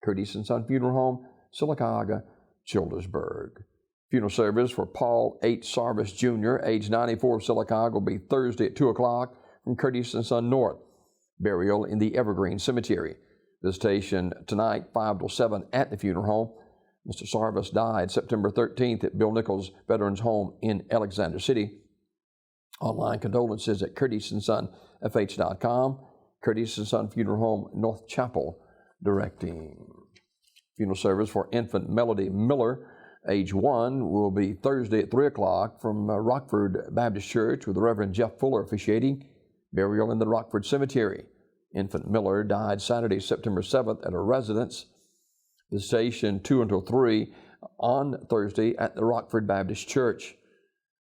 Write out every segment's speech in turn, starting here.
Curtis & Son Funeral Home, Sylacauga, Childersburg. Funeral service for Paul H. Sarvis Jr., age 94 of Sylacauga, will be Thursday at 2 o'clock from Curtis & Son North. Burial in the Evergreen Cemetery. Visitation tonight, 5 till 7 at the funeral home. Mr. Sarvis died September 13th at Bill Nichols Veterans Home in Alexander City. Online condolences at curtisondsonfh.com. Curtis & Son Funeral Home, North Chapel, directing. Funeral service for infant Melody Miller, age 1, will be Thursday at 3 o'clock from Rockford Baptist Church with the Reverend Jeff Fuller officiating. Burial in the Rockford Cemetery. Infant Miller died Saturday, September 7th at a residence. Visitation 2 until 3 on Thursday at the Rockford Baptist Church.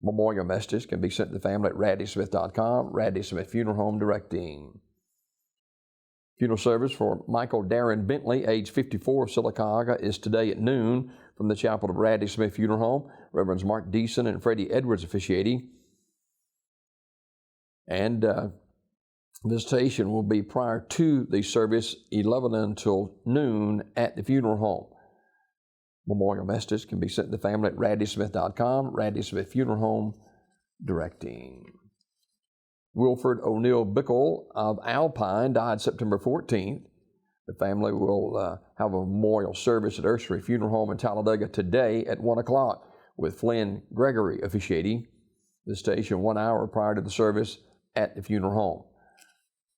Memorial messages can be sent to the family at raddysmith.com. Raddy Smith Funeral Home, directing. Funeral service for Michael Darren Bentley, age 54 of Sylacauga, is today at noon from the chapel of Raddy Smith Funeral Home. Reverends Mark Deason and Freddie Edwards officiating. And visitation will be prior to the service, 11 until noon at the funeral home. Memorial messages can be sent to the family at raddysmith.com. Raddy Smith Funeral Home, directing. Wilford O'Neill Bickle of Alpine died September 14th. The family will have a memorial service at Ursery Funeral Home in Talladega today at 1 o'clock with Flynn Gregory officiating. Visitation 1 hour prior to the service at the funeral home.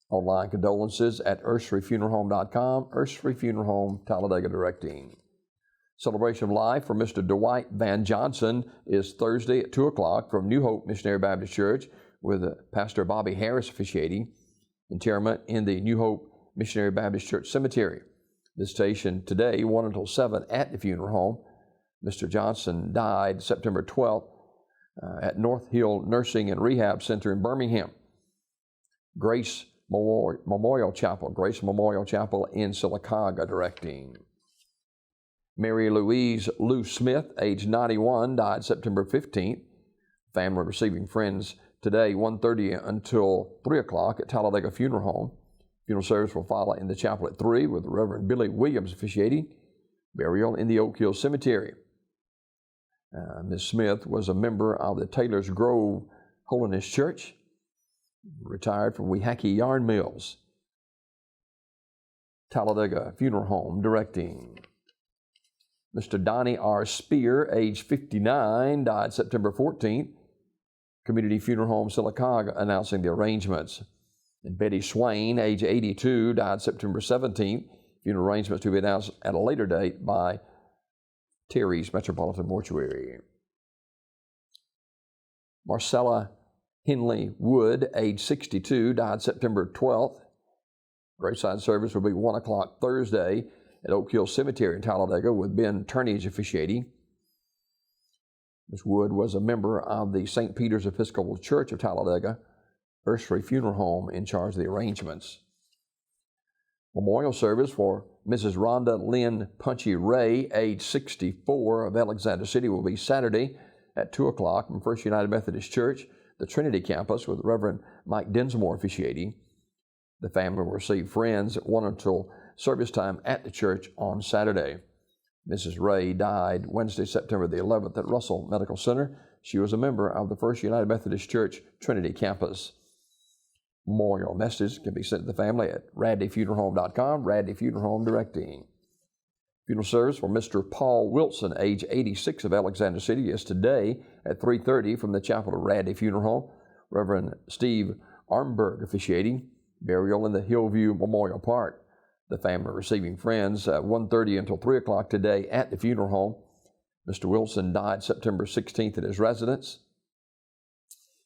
Online condolences at urseryfuneralhome.com. Ursery Funeral Home, Talladega, directing. Celebration of life for Mr. Dwight Van Johnson is Thursday at 2 o'clock from New Hope Missionary Baptist Church with Pastor Bobby Harris officiating. Interment in the New Hope Missionary Baptist Church Cemetery. Visitation today, 1 until 7 at the funeral home. Mr. Johnson died September 12th at North Hill Nursing and Rehab Center in Birmingham. Grace Memorial Chapel in Sylacauga, directing. Mary Louise Lou Smith, age 91, died September 15th. Family receiving friends today, 1:30 until 3 o'clock at Talladega Funeral Home. Funeral service will follow in the chapel at 3 with Reverend Billy Williams officiating. Burial in the Oak Hill Cemetery. Ms. Smith was a member of the Taylor's Grove Holiness Church, retired from Weehackie Yarn Mills. Talladega Funeral Home, directing. Mr. Donnie R. Spear, age 59, died September 14th. Community Funeral Home, Sylacauga, announcing the arrangements. And Betty Swain, age 82, died September 17th. Funeral arrangements to be announced at a later date by Terry's Metropolitan Mortuary. Marcella Henley Wood, age 62, died September 12th. Graveside service will be 1 o'clock Thursday at Oak Hill Cemetery in Talladega with Ben Turnage officiating. Ms. Wood was a member of the St. Peter's Episcopal Church of Talladega, Ursery Funeral Home, in charge of the arrangements. Memorial service for Mrs. Rhonda Lynn Punchy Ray, age 64, of Alexander City, will be Saturday at 2 o'clock from First United Methodist Church, the Trinity campus, with Reverend Mike Dinsmore officiating. The family will receive friends at 1 until service time at the church on Saturday. Mrs. Ray died Wednesday, September the 11th at Russell Medical Center. She was a member of the First United Methodist Church Trinity campus. Memorial messages can be sent to the family at raddyfuneralhome.com. Raddy Funeral Home, directing. Funeral service for Mr. Paul Wilson, age 86, of Alexander City, is today at 3:30 from the chapel of Raddy Funeral Home. Reverend Steve Armberg officiating. Burial in the Hillview Memorial Park. The family receiving friends at 1:30 until 3 o'clock today at the funeral home. Mr. Wilson died September 16th at his residence.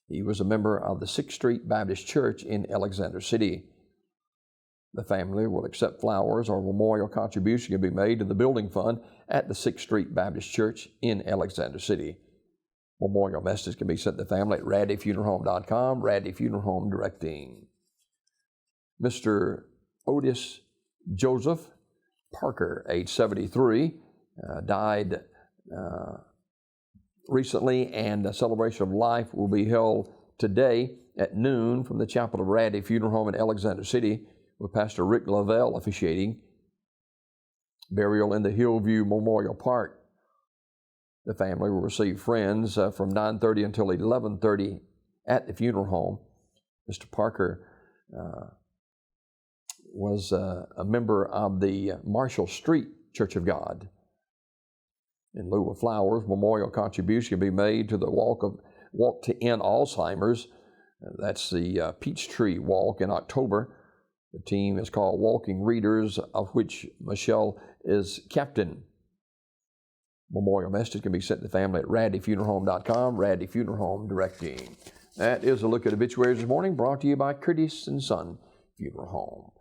He was a member of the 6th Street Baptist Church in Alexander City. The family will accept flowers or memorial contribution can be made to the building fund at the 6th Street Baptist Church in Alexander City. Memorial messages can be sent to the family at raddyfuneralhome.com. Raddy Funeral Home, directing. Mr. Otis Joseph Parker, age 73, died recently, and a celebration of life will be held today at noon from the chapel of Raddy Funeral Home in Alexander City with Pastor Rick Lavelle officiating. Burial in the Hillview Memorial Park. The family will receive friends from 9:30 until 11:30 at the funeral home. Mr. Parker was a member of the Marshall Street Church of God. In lieu of flowers, memorial contribution can be made to the Walk to End Alzheimer's. That's the Peachtree Walk in October. The team is called Walking Readers, of which Michelle is captain. Memorial message can be sent to the family at raddyfuneralhome.com, Raddy Funeral Home directing. That is a look at obituaries this morning, brought to you by Curtis & Son Funeral Home.